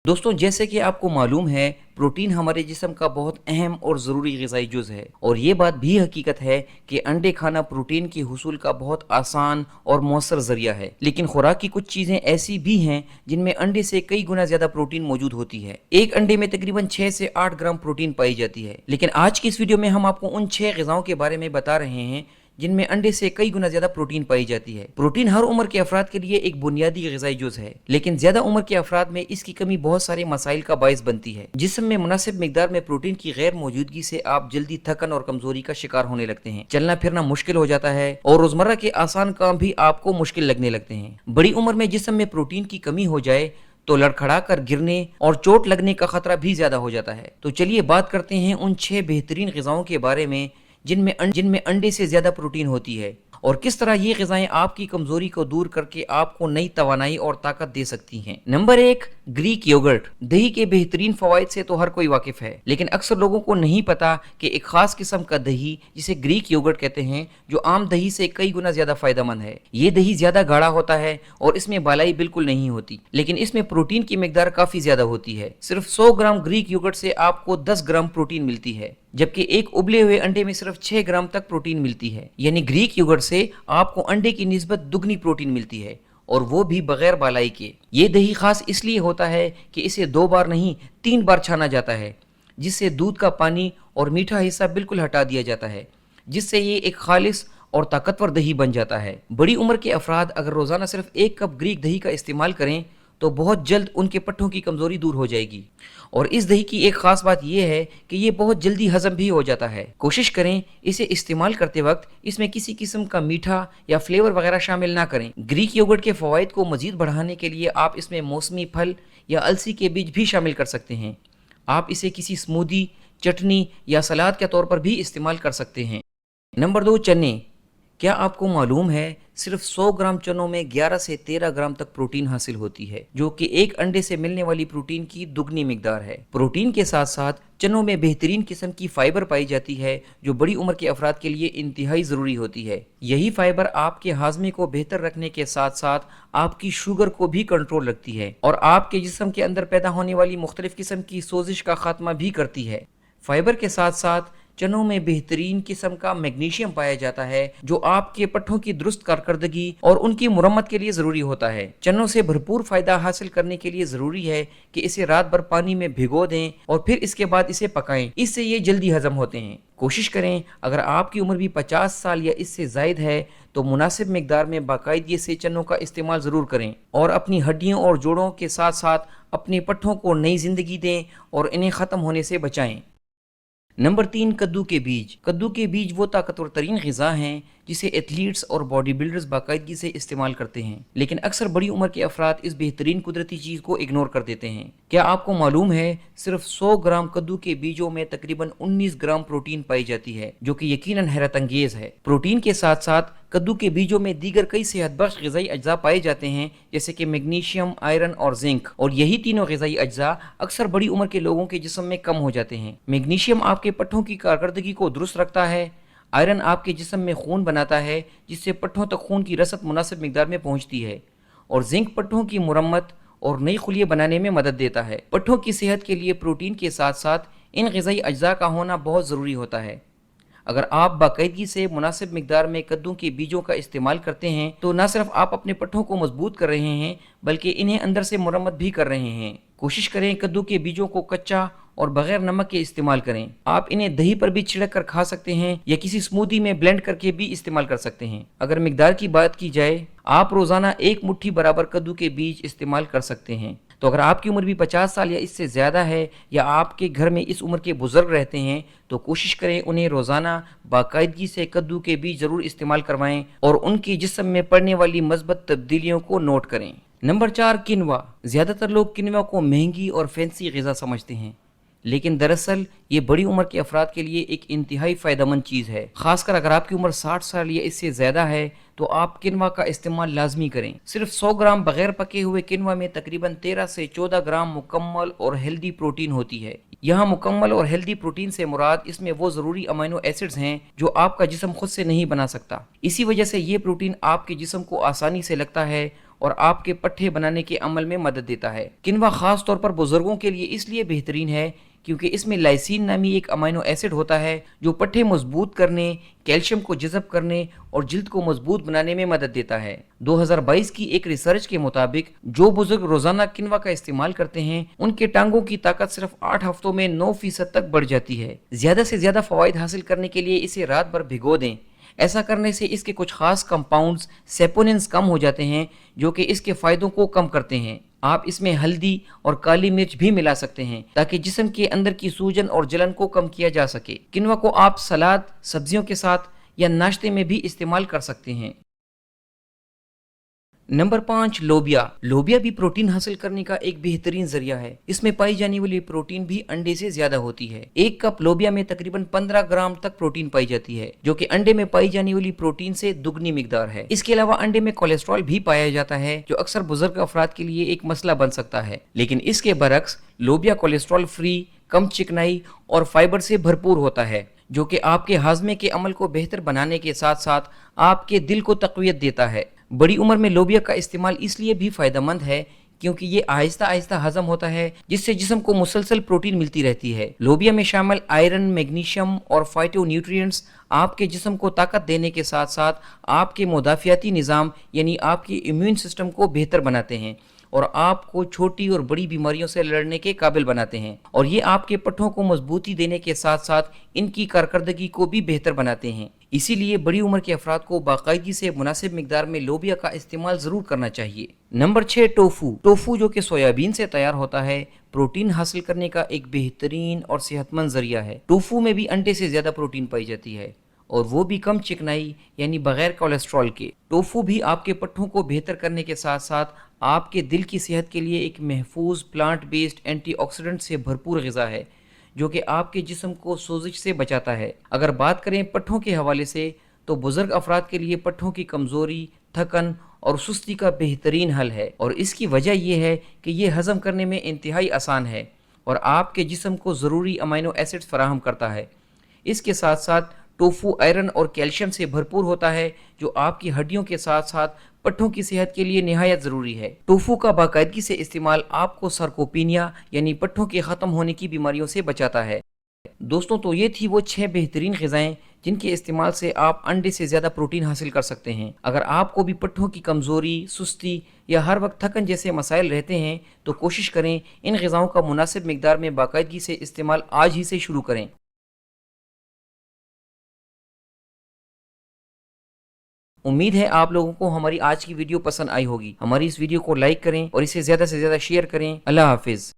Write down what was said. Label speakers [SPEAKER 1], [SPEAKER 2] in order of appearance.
[SPEAKER 1] दोस्तों, जैसे कि आपको मालूम है, प्रोटीन हमारे जिस्म का बहुत अहम और ज़रूरी ग़िज़ाई जुज़ है और ये बात भी हकीकत है कि अंडे खाना प्रोटीन के हुसूल का बहुत आसान और मौसर ज़रिया है। लेकिन खुराक की कुछ चीज़ें ऐसी भी हैं जिनमें अंडे से कई गुना ज़्यादा प्रोटीन मौजूद होती है। एक अंडे में तकरीबन 6 से 8 ग्राम प्रोटीन पाई जाती है। लेकिन आज की इस वीडियो में हम आपको उन 6 ग़िज़ाओं के बारे में बता रहे हैं जिनमें अंडे से कई गुना ज्यादा प्रोटीन पाई जाती है। प्रोटीन हर उम्र के अफराद के लिए एक बुनियादी ग़िज़ाई जुज़ है, लेकिन ज्यादा उम्र के अफराद में इसकी कमी बहुत सारे मसाइल का बायस बनती है। जिस्म में मुनासिब मिकदार में प्रोटीन की गैर मौजूदगी से आप जल्दी थकन और कमजोरी का शिकार होने लगते हैं, चलना फिरना मुश्किल हो जाता है और रोजमर्रा के आसान काम भी आपको मुश्किल लगने लगते हैं। बड़ी उम्र में जिस्म में प्रोटीन की कमी हो जाए तो लड़खड़ा कर गिरने और चोट लगने का खतरा भी ज्यादा हो जाता है। तो चलिए बात करते हैं उन 6 बेहतरीन ग़िज़ाओं के बारे में जिनमें अंडे से ज्यादा प्रोटीन होती है और किस तरह ये ग़िज़ाएं आपकी कमजोरी को दूर करके आपको नई तवानाई और ताकत दे सकती हैं। Number 1, Greek yoghurt. दही के बेहतरीन फवाइद से तो हर कोई वाकिफ है, लेकिन अक्सर लोगों को नहीं पता कि एक खास किस्म का दही जिसे ग्रीक योगर्ट कहते हैं, जो आम दही से कई गुना ज्यादा फायदेमंद है। ये दही ज्यादा गाढ़ा होता है और इसमें बालाई बिल्कुल नहीं होती, लेकिन इसमें प्रोटीन की मिकदार काफी ज्यादा होती है। सिर्फ 100 ग्राम ग्रीक योगर्ट से आपको 10 ग्राम प्रोटीन मिलती है, जबकि एक उबले हुए अंडे में सिर्फ 6 ग्राम तक प्रोटीन मिलती है। यानी ग्रीक योगर्ट से आपको अंडे की निस्बत दुगनी प्रोटीन मिलती है, और वो भी बगैर बालाई के। ये दही खास इसलिए होता है कि इसे 2 बार नहीं 3 बार छाना जाता है, जिससे दूध का पानी और मीठा हिस्सा बिल्कुल हटा दिया जाता है, जिससे ये एक खालिस और ताकतवर दही बन जाता है। बड़ी उम्र के अफराद अगर रोजाना सिर्फ 1 कप ग्रीक दही का इस्तेमाल करें तो बहुत जल्द उनके पट्ठों की कमजोरी दूर हो जाएगी। और इस दही की एक खास बात यह है कि ये बहुत जल्दी हजम भी हो जाता है। कोशिश करें इसे इस्तेमाल करते वक्त इसमें किसी किस्म का मीठा या फ्लेवर वगैरह शामिल ना करें। ग्रीक योगर्ट के फवाइद को मजीद बढ़ाने के लिए आप इसमें मौसमी फल या अलसी के बीज भी शामिल कर सकते हैं। आप इसे किसी स्मूदी, चटनी या सलाद के तौर पर भी इस्तेमाल कर सकते हैं। नंबर 2, चने। क्या आपको मालूम है, सिर्फ 100 ग्राम चनों में 11 से 13 ग्राम तक प्रोटीन हासिल होती है, जो कि एक अंडे से मिलने वाली प्रोटीन की दुगनी मिकदार है। प्रोटीन के साथ साथ चनों में बेहतरीन किस्म की फाइबर पाई जाती है, जो बड़ी उम्र के अफराद के लिए इंतहाई ज़रूरी होती है। यही फाइबर आपके हाजमे को बेहतर रखने के साथ साथ आपकी शुगर को भी कंट्रोल रखती है और आपके जिस्म के अंदर पैदा होने वाली मुख्तलिफ किस्म की सोजिश का खात्मा भी करती है। फाइबर के साथ साथ चनों में बेहतरीन किस्म का मैग्नीशियम पाया जाता है, जो आपके पट्ठों की दुरुस्त कारकर्दगी और उनकी मुरम्मत के लिए जरूरी होता है। चनों से भरपूर फायदा हासिल करने के लिए जरूरी है कि इसे रात भर पानी में भिगो दें और फिर इसके बाद इसे पकाएं, इससे ये जल्दी हजम होते हैं। कोशिश करें, अगर आपकी उम्र भी 50 साल या इससे जायद है तो मुनासिब मिकदार में बाकायदगी से चनों का इस्तेमाल जरूर करें और अपनी हड्डियों और जोड़ों के साथ साथ अपने पट्ठों को नई जिंदगी दें और इन्हें खत्म होने से बचाएं। नंबर 3, कद्दू के बीज। कद्दू के बीज वो ताकतवर तरीन ग़िज़ा हैं जिसे एथलीट्स और बॉडी बिल्डर्स बाकायदगी से इस्तेमाल करते हैं, लेकिन अक्सर बड़ी उम्र के अफराद इस बेहतरीन कुदरती चीज़ को इग्नोर कर देते हैं। क्या आपको मालूम है, सिर्फ 100 ग्राम कद्दू के बीजों में तकरीबन 19 ग्राम प्रोटीन पाई जाती है, जो कि यकीनन हैरत अंगेज है। प्रोटीन के साथ साथ कद्दू के बीजों में दीगर कई सेहतबख्श ग़िज़ाई अज्जा पाए जाते हैं, जैसे कि मैग्नीशियम, आयरन और जिंक, और यही तीनों ग़िज़ाई अज्जा अक्सर बड़ी उम्र के लोगों के जिस्म में कम हो जाते हैं। मैग्नीशियम आपके पट्ठों की कारकर्दगी को दुरुस्त रखता है। आयरन आपके जिस्म में खून बनाता है, जिससे पट्ठों तक खून की रसद मुनासिब मिकदार में पहुंचती है, और जिंक पट्ठों की मुरम्मत और नई खुलियाँ बनाने में मदद देता है। पट्ठों की सेहत के लिए प्रोटीन के साथ साथ इन ग़िज़ाई अज्जा का होना बहुत ज़रूरी होता है। अगर आप बाकायदगी से मुनासिब मिकदार में कद्दू के बीजों का इस्तेमाल करते हैं तो न सिर्फ आप अपने पट्ठों को मजबूत कर रहे हैं, बल्कि इन्हें अंदर से मुरम्मत भी कर रहे हैं। कोशिश करें कद्दू के बीजों को कच्चा और बगैर नमक के इस्तेमाल करें। आप इन्हें दही पर भी छिड़क कर खा सकते हैं या किसी स्मूदी में ब्लेंड करके भी इस्तेमाल कर सकते हैं। अगर मिकदार की बात की जाए, आप रोजाना 1 मुट्ठी बराबर कद्दू के बीज इस्तेमाल कर सकते हैं। तो अगर आपकी उम्र भी 50 साल या इससे ज़्यादा है, या आपके घर में इस उम्र के बुजुर्ग रहते हैं, तो कोशिश करें उन्हें रोज़ाना बाकायदगी से कद्दू के बीज ज़रूर इस्तेमाल करवाएं और उनके जिस्म में पड़ने वाली मस्बत तब्दीलियों को नोट करें। नंबर 4, किनवा। ज़्यादातर लोग किनवा को महंगी और फैंसी ग़िज़ा समझते हैं, लेकिन दरअसल ये बड़ी उम्र के अफराद के लिए एक इंतहाई फ़ायदेमंद चीज़ है। खासकर अगर आपकी उम्र 60 साल या इससे ज़्यादा है तो आप किनवा का इस्तेमाल लाजमी करें। सिर्फ 100 ग्राम बगैर पके हुए किनवा में तकरीबन 13 से 14 ग्राम मुकम्मल और हेल्दी प्रोटीन होती है। यहाँ मुकम्मल और हेल्दी प्रोटीन से मुराद इसमें वो ज़रूरी अमीनो एसिड्स हैं जो आपका जिस्म खुद से नहीं बना सकता। इसी वजह से ये प्रोटीन आपके जिस्म को आसानी से लगता है اور آپ کے پٹھے بنانے کے عمل میں مدد دیتا ہے۔ کنوا خاص طور پر بزرگوں کے لیے اس لیے بہترین ہے کیونکہ اس میں لائسین نامی ایک امینو ایسڈ ہوتا ہے جو پٹھے مضبوط کرنے، کیلشیم کو جذب کرنے اور جلد کو مضبوط بنانے میں مدد دیتا ہے۔ 2022 کی ایک ریسرچ کے مطابق جو بزرگ روزانہ کنوا کا استعمال کرتے ہیں ان کے ٹانگوں کی طاقت صرف 8 ہفتوں میں 9% تک بڑھ جاتی ہے۔ زیادہ سے زیادہ فوائد حاصل کرنے کے لیے اسے رات بھر بھگو دیں۔ ایسا کرنے سے اس کے کچھ خاص کمپاؤنڈز سیپوننز کم ہو جاتے ہیں جو کہ اس کے فائدوں کو کم کرتے ہیں۔ آپ اس میں ہلدی اور کالی مرچ بھی ملا سکتے ہیں تاکہ جسم کے اندر کی سوجن اور جلن کو کم کیا جا سکے۔ کنوا کو آپ سلاد، سبزیوں کے ساتھ یا ناشتے میں بھی استعمال کر سکتے ہیں۔ نمبر 5، لوبیا۔ لوبیا بھی پروٹین حاصل کرنے کا ایک بہترین ذریعہ ہے۔ اس میں پائی جانے والی پروٹین بھی انڈے سے زیادہ ہوتی ہے۔ ایک کپ لوبیا میں تقریباً 15 گرام تک پروٹین پائی جاتی ہے جو کہ انڈے میں پائی جانے والی پروٹین سے دگنی مقدار ہے۔ اس کے علاوہ انڈے میں کولیسٹرول بھی پایا جاتا ہے جو اکثر بزرگ افراد کے لیے ایک مسئلہ بن سکتا ہے، لیکن اس کے برعکس لوبیا کولیسٹرول فری، کم چکنائی اور فائبر سے بھرپور ہوتا ہے جو کہ آپ کے ہاضمے کے عمل کو بہتر بنانے کے ساتھ ساتھ آپ کے دل کو تقویت دیتا ہے۔ بڑی عمر میں لوبیا کا استعمال اس لیے بھی فائدہ مند ہے کیونکہ یہ آہستہ آہستہ ہضم ہوتا ہے جس سے جسم کو مسلسل پروٹین ملتی رہتی ہے۔ لوبیا میں شامل آئرن، میگنیشیم اور فائٹو نیوٹرینٹس آپ کے جسم کو طاقت دینے کے ساتھ ساتھ آپ کے مدافعتی نظام یعنی آپ کے امیون سسٹم کو بہتر بناتے ہیں اور آپ کو چھوٹی اور بڑی بیماریوں سے لڑنے کے قابل بناتے ہیں، اور یہ آپ کے پٹھوں کو مضبوطی دینے کے ساتھ ساتھ ان کی کارکردگی کو بھی بہتر بناتے ہیں۔ اسی لیے بڑی عمر کے افراد کو باقاعدگی سے مناسب مقدار میں لوبیا کا استعمال ضرور کرنا چاہیے۔ Number 6، tofu. ٹوفو جو کہ سویابین سے تیار ہوتا ہے، پروٹین حاصل کرنے کا ایک بہترین اور صحت مند ذریعہ ہے۔ ٹوفو میں بھی انڈے سے زیادہ پروٹین پائی جاتی ہے اور وہ بھی کم چکنائی یعنی بغیر کولیسٹرول کے۔ ٹوفو بھی آپ کے پٹھوں کو بہتر کرنے کے ساتھ ساتھ آپ کے دل کی صحت کے لیے ایک محفوظ پلانٹ بیسڈ اینٹی آکسیڈنٹ سے بھرپور غذا ہے جو کہ آپ کے جسم کو سوزش سے بچاتا ہے۔ اگر بات کریں پٹھوں کے حوالے سے تو بزرگ افراد کے لیے پٹھوں کی کمزوری، تھکن اور سستی کا بہترین حل ہے، اور اس کی وجہ یہ ہے کہ یہ ہضم کرنے میں انتہائی آسان ہے اور آپ کے جسم کو ضروری امینو ایسڈ فراہم کرتا ہے۔ اس کے ساتھ ساتھ ٹوفو آئرن اور کیلشیم سے بھرپور ہوتا ہے جو آپ کی ہڈیوں کے ساتھ ساتھ پٹھوں کی صحت کے لیے نہایت ضروری ہے۔ ٹوفو کا باقاعدگی سے استعمال آپ کو سارکوپینیا یعنی پٹھوں کے ختم ہونے کی بیماریوں سے بچاتا ہے۔ دوستوں تو یہ تھی وہ 6 بہترین غذائیں جن کے استعمال سے آپ انڈے سے زیادہ پروٹین حاصل کر سکتے ہیں۔ اگر آپ کو بھی پٹھوں کی کمزوری، سستی یا ہر وقت تھکن جیسے مسائل رہتے ہیں تو کوشش کریں ان غذاؤں کا مناسب مقدار میں باقاعدگی سے استعمال آج ہی سے شروع کریں۔ امید ہے آپ لوگوں کو ہماری آج کی ویڈیو پسند آئی ہوگی۔ ہماری اس ویڈیو کو لائک کریں اور اسے زیادہ سے زیادہ شیئر کریں۔ اللہ حافظ۔